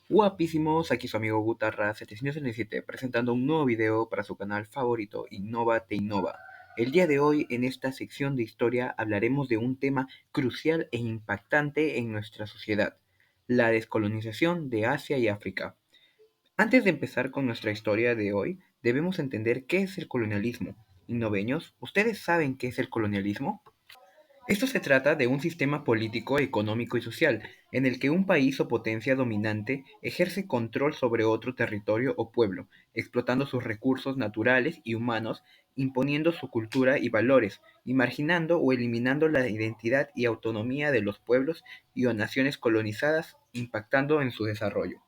Guapísimos, aquí su amigo Gutarra777 presentando un nuevo video para su canal favorito Innova Te Innova. El día de hoy en esta sección de historia hablaremos de un tema crucial e impactante en nuestra sociedad, la descolonización de Asia y África. Antes de empezar con nuestra historia de hoy, debemos entender qué es el colonialismo. Innoveños, ¿ustedes saben qué es el colonialismo? Esto se trata de un sistema político, económico y social, en el que un país o potencia dominante ejerce control sobre otro territorio o pueblo, explotando sus recursos naturales y humanos, imponiendo su cultura y valores, y marginando o eliminando la identidad y autonomía de los pueblos y o naciones colonizadas, impactando en su desarrollo.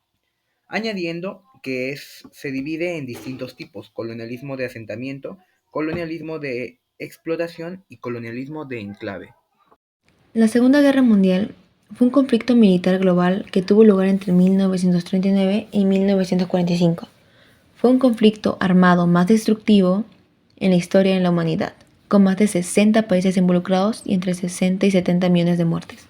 Añadiendo que se divide en distintos tipos: colonialismo de asentamiento, colonialismo de explotación y colonialismo de enclave. La Segunda Guerra Mundial fue un conflicto militar global que tuvo lugar entre 1939 y 1945. Fue un conflicto armado más destructivo en la historia de la humanidad, con más de 60 países involucrados y entre 60 y 70 millones de muertes.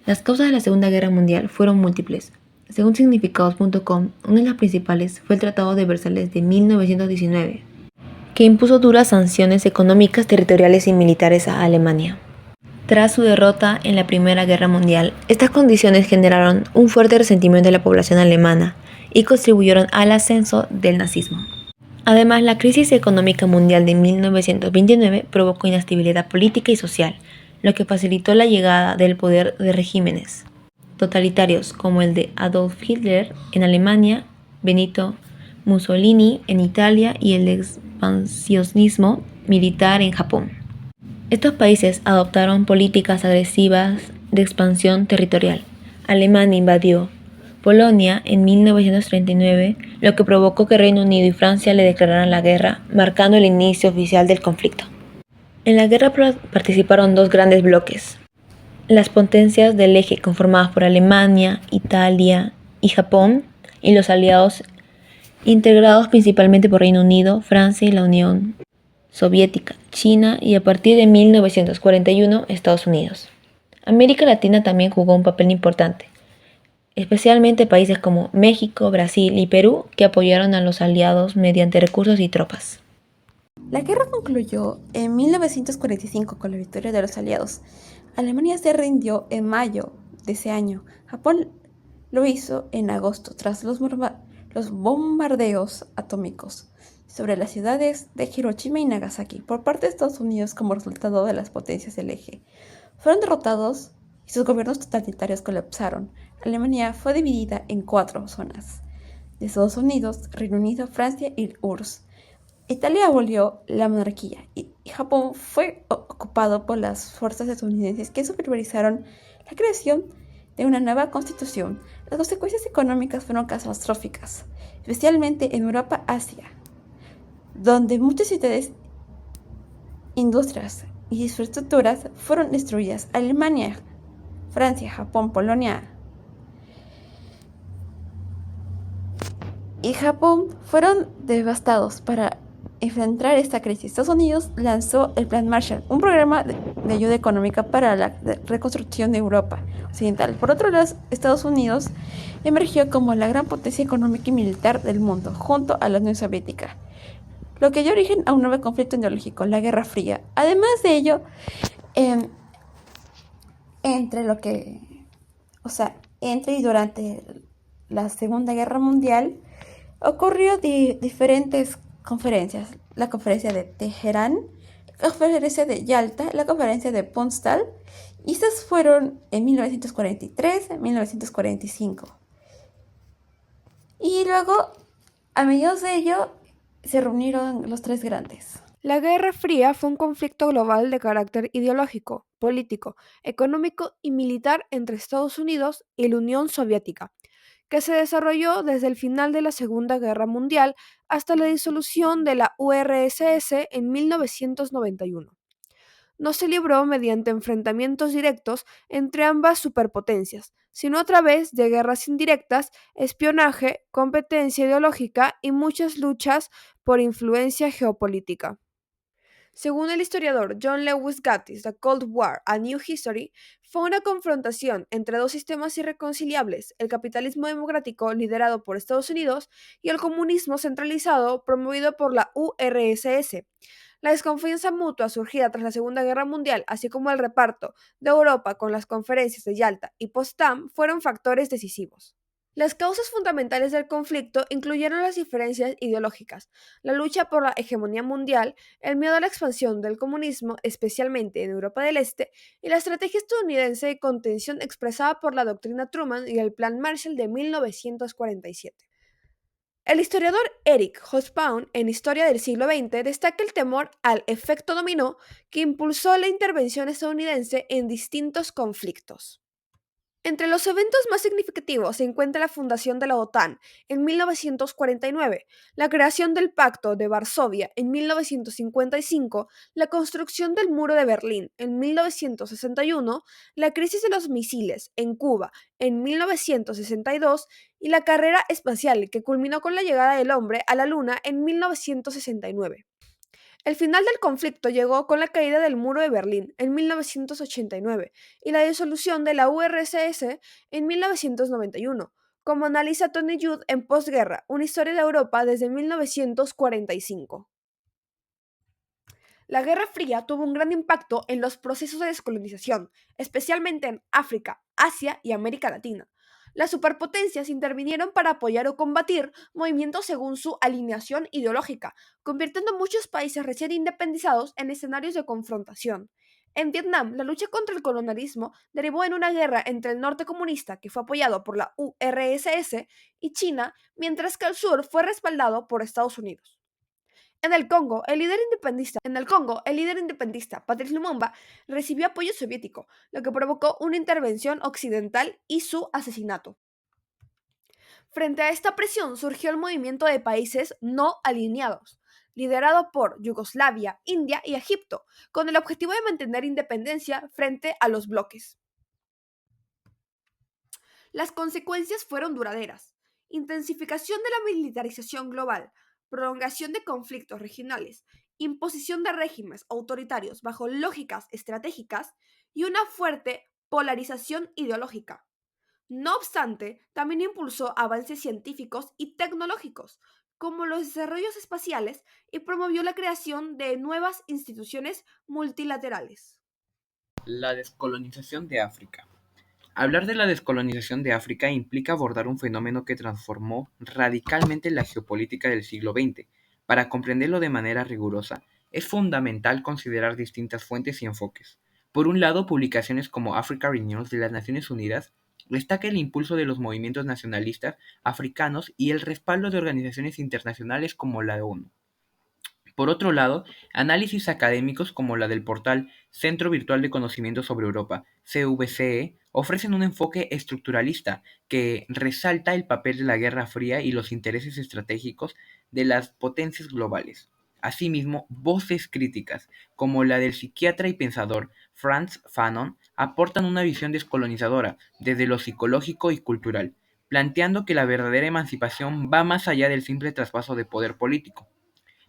Las causas de la Segunda Guerra Mundial fueron múltiples. Según significados.com, una de las principales fue el Tratado de Versalles de 1919, que impuso duras sanciones económicas, territoriales y militares a Alemania. Tras su derrota en la Primera Guerra Mundial, estas condiciones generaron un fuerte resentimiento de la población alemana y contribuyeron al ascenso del nazismo. Además, la crisis económica mundial de 1929 provocó inestabilidad política y social, lo que facilitó la llegada del poder de regímenes totalitarios como el de Adolf Hitler en Alemania, Benito Mussolini en Italia y el expansionismo militar en Japón. Estos países adoptaron políticas agresivas de expansión territorial. Alemania invadió Polonia en 1939, lo que provocó que Reino Unido y Francia le declararan la guerra, marcando el inicio oficial del conflicto. En la guerra participaron dos grandes bloques: las potencias del eje conformadas por Alemania, Italia y Japón, y los aliados integrados principalmente por Reino Unido, Francia y la Unión Soviética, China y a partir de 1941 Estados Unidos. América Latina también jugó un papel importante, especialmente países como México, Brasil y Perú, que apoyaron a los aliados mediante recursos y tropas. La guerra concluyó en 1945 con la victoria de los aliados. Alemania se rindió en mayo de ese año. Japón lo hizo en agosto tras los bombardeos atómicos sobre las ciudades de Hiroshima y Nagasaki por parte de Estados Unidos como resultado de las potencias del eje. Fueron derrotados y sus gobiernos totalitarios colapsaron. Alemania fue dividida en 4 zonas: de Estados Unidos, Reino Unido, Francia y URSS. Italia abolió la monarquía y Japón fue ocupado por las fuerzas estadounidenses, que supervisaron la creación de una nueva constitución. Las consecuencias económicas fueron catastróficas, especialmente en Europa, Asia, donde muchas ciudades, industrias y infraestructuras fueron destruidas. Alemania, Francia, Japón, Polonia y Japón fueron devastados. Para enfrentar esta crisis, Estados Unidos lanzó el Plan Marshall, un programa de ayuda económica para la reconstrucción de Europa Occidental. Por otro lado, Estados Unidos emergió como la gran potencia económica y militar del mundo, junto a la Unión Soviética, lo que dio origen a un nuevo conflicto ideológico, la Guerra Fría. Además de ello, eh, entre lo que, entre y durante la Segunda Guerra Mundial, ocurrió diferentes conferencias: la conferencia de Teherán, la conferencia de Yalta, la conferencia de Potsdam, y estas fueron en 1943, 1945. Y luego, a mediados de ello, se reunieron los tres grandes. La Guerra Fría fue un conflicto global de carácter ideológico, político, económico y militar entre Estados Unidos y la Unión Soviética, que se desarrolló desde el final de la Segunda Guerra Mundial hasta la disolución de la URSS en 1991. No se libró mediante enfrentamientos directos entre ambas superpotencias, sino a través de guerras indirectas, espionaje, competencia ideológica y muchas luchas por influencia geopolítica. Según el historiador John Lewis Gattis, The Cold War, A New History, fue una confrontación entre dos sistemas irreconciliables, el capitalismo democrático liderado por Estados Unidos y el comunismo centralizado promovido por la URSS. La desconfianza mutua surgida tras la Segunda Guerra Mundial, así como el reparto de Europa con las conferencias de Yalta y Potsdam, fueron factores decisivos. Las causas fundamentales del conflicto incluyeron las diferencias ideológicas, la lucha por la hegemonía mundial, el miedo a la expansión del comunismo, especialmente en Europa del Este, y la estrategia estadounidense de contención expresada por la doctrina Truman y el Plan Marshall de 1947. El historiador Eric Hobsbawm, en Historia del siglo XX, destaca el temor al efecto dominó que impulsó la intervención estadounidense en distintos conflictos. Entre los eventos más significativos se encuentra la fundación de la OTAN en 1949, la creación del Pacto de Varsovia en 1955, la construcción del Muro de Berlín en 1961, la crisis de los misiles en Cuba en 1962 y la carrera espacial que culminó con la llegada del hombre a la Luna en 1969. El final del conflicto llegó con la caída del Muro de Berlín en 1989 y la disolución de la URSS en 1991, como analiza Tony Judd en Postguerra, una historia de Europa desde 1945. La Guerra Fría tuvo un gran impacto en los procesos de descolonización, especialmente en África, Asia y América Latina. Las superpotencias intervinieron para apoyar o combatir movimientos según su alineación ideológica, convirtiendo muchos países recién independizados en escenarios de confrontación. En Vietnam, la lucha contra el colonialismo derivó en una guerra entre el norte comunista, que fue apoyado por la URSS, y China, mientras que el sur fue respaldado por Estados Unidos. En el Congo, el líder independentista Patrice Lumumba recibió apoyo soviético, lo que provocó una intervención occidental y su asesinato. Frente a esta presión surgió el movimiento de países no alineados, liderado por Yugoslavia, India y Egipto, con el objetivo de mantener independencia frente a los bloques. Las consecuencias fueron duraderas: intensificación de la militarización global, prolongación de conflictos regionales, imposición de regímenes autoritarios bajo lógicas estratégicas y una fuerte polarización ideológica. No obstante, también impulsó avances científicos y tecnológicos, como los desarrollos espaciales, y promovió la creación de nuevas instituciones multilaterales. La descolonización de África. Hablar de la descolonización de África implica abordar un fenómeno que transformó radicalmente la geopolítica del siglo XX. Para comprenderlo de manera rigurosa, es fundamental considerar distintas fuentes y enfoques. Por un lado, publicaciones como Africa Renews de las Naciones Unidas destaca el impulso de los movimientos nacionalistas africanos y el respaldo de organizaciones internacionales como la ONU. Por otro lado, análisis académicos como la del portal Centro Virtual de Conocimiento sobre Europa, CVCE, ofrecen un enfoque estructuralista que resalta el papel de la Guerra Fría y los intereses estratégicos de las potencias globales. Asimismo, voces críticas, como la del psiquiatra y pensador Frantz Fanon, aportan una visión descolonizadora desde lo psicológico y cultural, planteando que la verdadera emancipación va más allá del simple traspaso de poder político.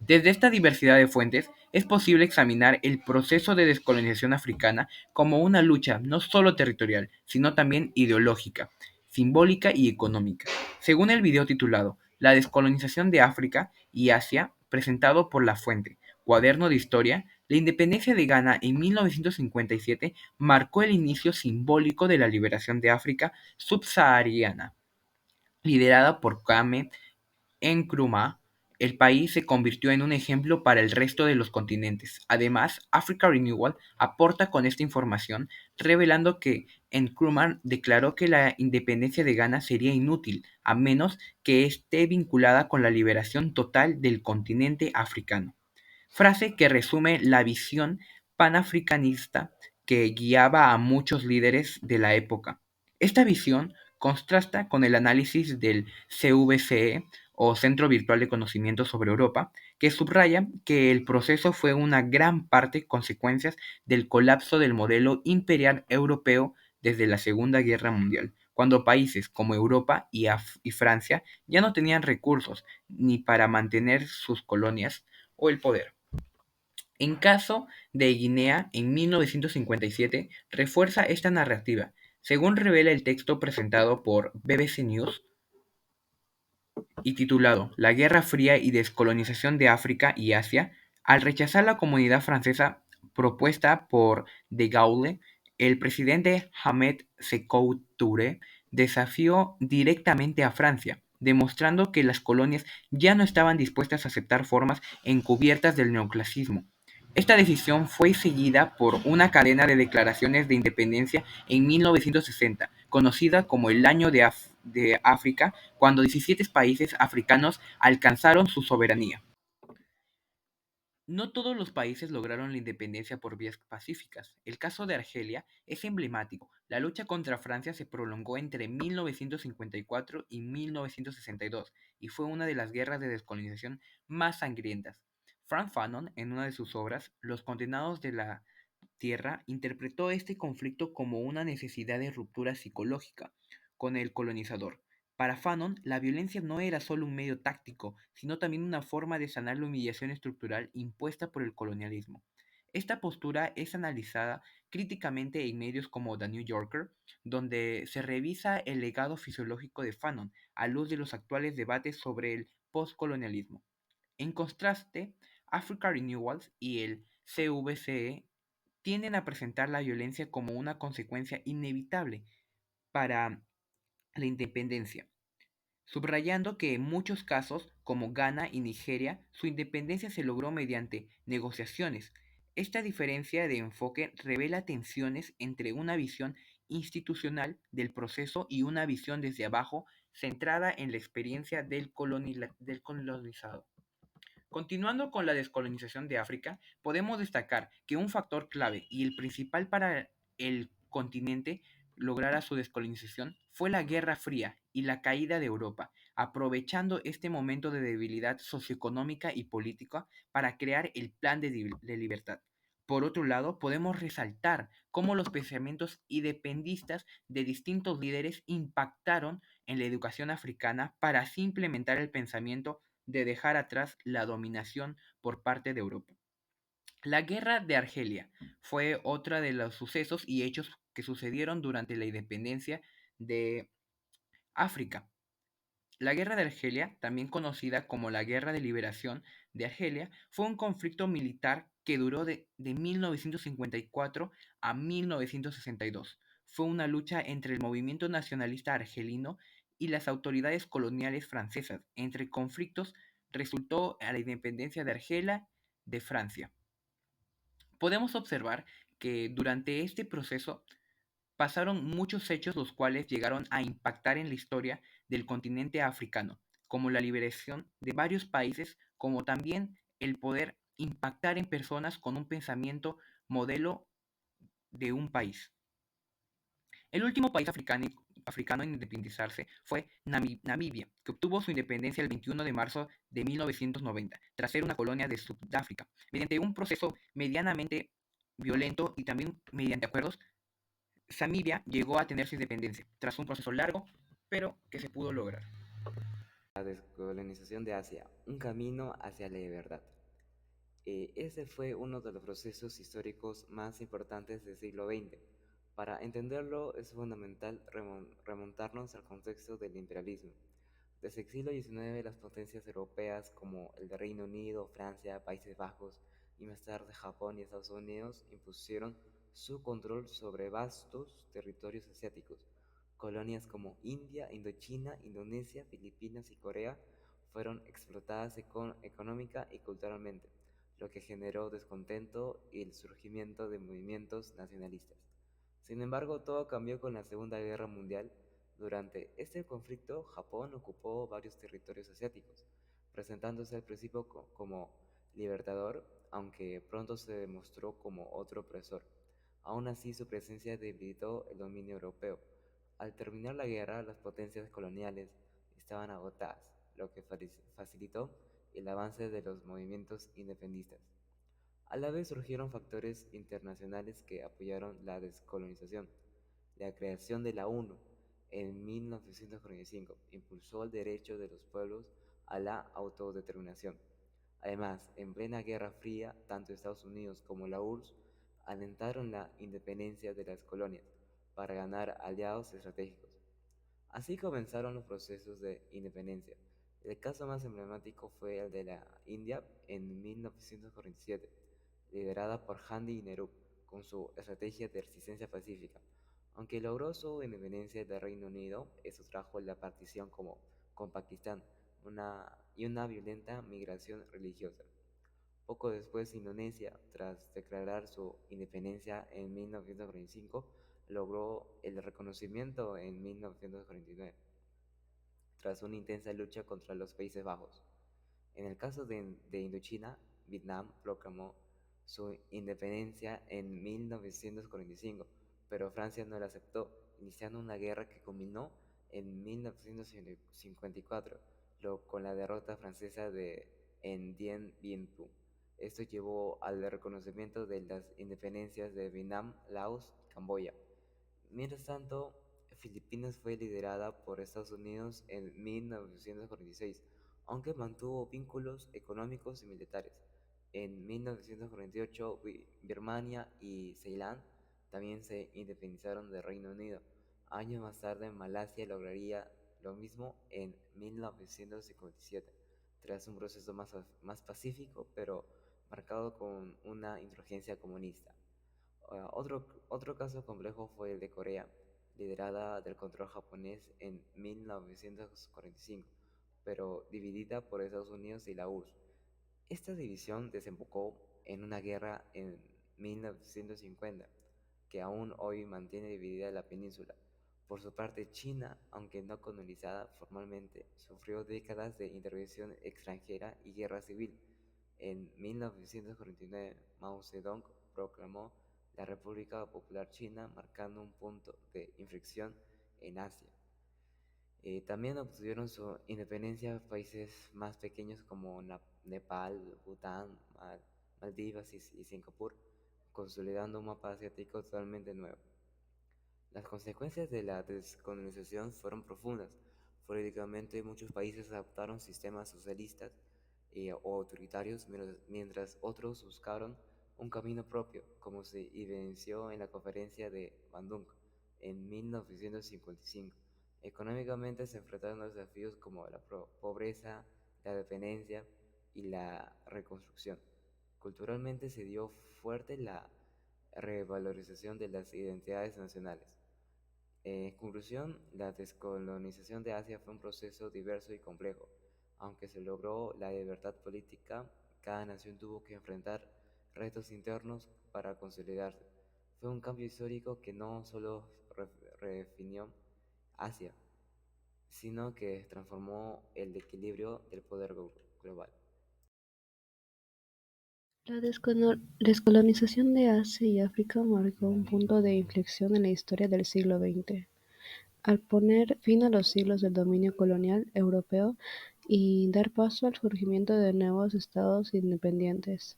Desde esta diversidad de fuentes, es posible examinar el proceso de descolonización africana como una lucha no solo territorial, sino también ideológica, simbólica y económica. Según el video titulado La descolonización de África y Asia, presentado por La Fuente, Cuaderno de Historia, la independencia de Ghana en 1957 marcó el inicio simbólico de la liberación de África subsahariana, liderada por Kwame Nkrumah. El país se convirtió en un ejemplo para el resto de los continentes. Además, Africa Renewal aporta con esta información, revelando que Nkrumah declaró que la independencia de Ghana sería inútil, a menos que esté vinculada con la liberación total del continente africano. Frase que resume la visión panafricanista que guiaba a muchos líderes de la época. Esta visión contrasta con el análisis del CVCE, o Centro Virtual de Conocimiento sobre Europa, que subraya que el proceso fue una gran parte consecuencias del colapso del modelo imperial europeo desde la Segunda Guerra Mundial, cuando países como Europa y Francia ya no tenían recursos ni para mantener sus colonias o el poder. En caso de Guinea, en 1957, refuerza esta narrativa. Según revela el texto presentado por BBC News y titulado La Guerra Fría y descolonización de África y Asia, al rechazar la comunidad francesa propuesta por De Gaulle, el presidente Ahmed Sékou Touré desafió directamente a Francia, demostrando que las colonias ya no estaban dispuestas a aceptar formas encubiertas del neoclasismo. Esta decisión fue seguida por una cadena de declaraciones de independencia en 1960, conocida como el Año de África, cuando 17 países africanos alcanzaron su soberanía. No todos los países lograron la independencia por vías pacíficas. El caso de Argelia es emblemático. La lucha contra Francia se prolongó entre 1954 y 1962 y fue una de las guerras de descolonización más sangrientas. Frank Fanon, en una de sus obras, Los condenados de la tierra, interpretó este conflicto como una necesidad de ruptura psicológica con el colonizador. Para Fanon, la violencia no era solo un medio táctico, sino también una forma de sanar la humillación estructural impuesta por el colonialismo. Esta postura es analizada críticamente en medios como The New Yorker, donde se revisa el legado fisiológico de Fanon a luz de los actuales debates sobre el postcolonialismo. En contraste, Africa Renewals y el CVCE tienden a presentar la violencia como una consecuencia inevitable para la independencia, subrayando que en muchos casos, como Ghana y Nigeria, su independencia se logró mediante negociaciones. Esta diferencia de enfoque revela tensiones entre una visión institucional del proceso y una visión desde abajo centrada en la experiencia del colonizado. Continuando con la descolonización de África, podemos destacar que un factor clave y el principal para el continente lograra su descolonización fue la Guerra Fría y la caída de Europa, aprovechando este momento de debilidad socioeconómica y política para crear el Plan de Libertad. Por otro lado, podemos resaltar cómo los pensamientos independistas de distintos líderes impactaron en la educación africana para así implementar el pensamiento de dejar atrás la dominación por parte de Europa. La Guerra de Argelia fue otra de los sucesos y hechos que sucedieron durante la independencia de África. La Guerra de Argelia, también conocida como la Guerra de Liberación de Argelia, fue un conflicto militar que duró de 1954 a 1962. Fue una lucha entre el movimiento nacionalista argelino y las autoridades coloniales francesas. Entre conflictos resultó a la independencia de Argelia de Francia. Podemos observar que durante este proceso pasaron muchos hechos los cuales llegaron a impactar en la historia del continente africano, como la liberación de varios países, como también el poder impactar en personas con un pensamiento modelo de un país. El último país africano en independizarse fue Namibia, que obtuvo su independencia el 21 de marzo de 1990, tras ser una colonia de Sudáfrica, mediante un proceso medianamente violento y también mediante acuerdos. Namibia llegó a tener su independencia, tras un proceso largo, pero que se pudo lograr. La descolonización de Asia, un camino hacia la libertad. Ese fue uno de los procesos históricos más importantes del siglo XX. Para entenderlo es fundamental remontarnos al contexto del imperialismo. Desde el siglo XIX, las potencias europeas como el Reino Unido, Francia, Países Bajos y más tarde Japón y Estados Unidos impusieron su control sobre vastos territorios asiáticos. Colonias como India, Indochina, Indonesia, Filipinas y Corea fueron explotadas económica y culturalmente, lo que generó descontento y el surgimiento de movimientos nacionalistas. Sin embargo, todo cambió con la Segunda Guerra Mundial. Durante este conflicto, Japón ocupó varios territorios asiáticos, presentándose al principio como libertador, aunque pronto se demostró como otro opresor. Aún así, su presencia debilitó el dominio europeo. Al terminar la guerra, las potencias coloniales estaban agotadas, lo que facilitó el avance de los movimientos independistas. A la vez surgieron factores internacionales que apoyaron la descolonización. La creación de la ONU en 1945 impulsó el derecho de los pueblos a la autodeterminación. Además, en plena Guerra Fría, tanto Estados Unidos como la URSS alentaron la independencia de las colonias para ganar aliados estratégicos. Así comenzaron los procesos de independencia. El caso más emblemático fue el de la India en 1947, liderada por Gandhi y Nehru, con su estrategia de resistencia pacífica. Aunque logró su independencia del Reino Unido, eso trajo la partición como con Pakistán y una violenta migración religiosa. Poco después, Indonesia, tras declarar su independencia en 1945, logró el reconocimiento en 1949, tras una intensa lucha contra los Países Bajos. En el caso de Indochina, Vietnam proclamó su independencia en 1945, pero Francia no la aceptó, iniciando una guerra que culminó en 1954 con la derrota francesa en Dien Bien Phu. Esto llevó al reconocimiento de las independencias de Vietnam, Laos y Camboya. Mientras tanto, Filipinas fue liderada por Estados Unidos en 1946, aunque mantuvo vínculos económicos y militares. En 1948, Birmania y Ceilán también se independizaron del Reino Unido. Años más tarde, Malasia lograría lo mismo en 1957, tras un proceso más pacífico, pero marcado con una insurgencia comunista. Otro caso complejo fue el de Corea, liderada del control japonés en 1945, pero dividida por Estados Unidos y la URSS. Esta división desembocó en una guerra en 1950, que aún hoy mantiene dividida la península. Por su parte, China, aunque no colonizada formalmente, sufrió décadas de intervención extranjera y guerra civil. En 1949, Mao Zedong proclamó la República Popular China, marcando un punto de inflexión en Asia. También obtuvieron su independencia países más pequeños como Nepal, Bután, Maldivas y Singapur, consolidando un mapa asiático totalmente nuevo. Las consecuencias de la descolonización fueron profundas. Políticamente, muchos países adoptaron sistemas socialistas o autoritarios, mientras otros buscaron un camino propio, como se evidenció en la conferencia de Bandung en 1955. Económicamente se enfrentaron a desafíos como la pobreza, la dependencia y la reconstrucción. Culturalmente se dio fuerte la revalorización de las identidades nacionales. En conclusión, la descolonización de Asia fue un proceso diverso y complejo. Aunque se logró la libertad política, cada nación tuvo que enfrentar retos internos para consolidarse. Fue un cambio histórico que no solo redefinió Asia, sino que transformó el equilibrio del poder global. La descolonización de Asia y África marcó un punto de inflexión en la historia del siglo XX, al poner fin a los siglos del dominio colonial europeo y dar paso al surgimiento de nuevos estados independientes.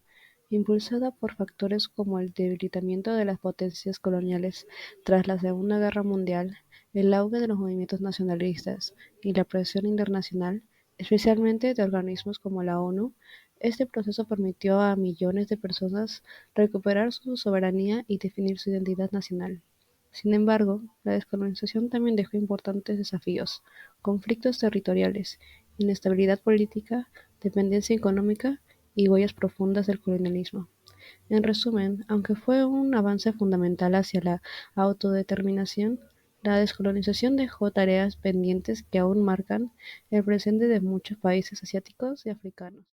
Impulsada por factores como el debilitamiento de las potencias coloniales tras la Segunda Guerra Mundial, el auge de los movimientos nacionalistas y la presión internacional, especialmente de organismos como la ONU, este proceso permitió a millones de personas recuperar su soberanía y definir su identidad nacional. Sin embargo, la descolonización también dejó importantes desafíos: conflictos territoriales, inestabilidad política, dependencia económica y huellas profundas del colonialismo. En resumen, aunque fue un avance fundamental hacia la autodeterminación, la descolonización dejó tareas pendientes que aún marcan el presente de muchos países asiáticos y africanos.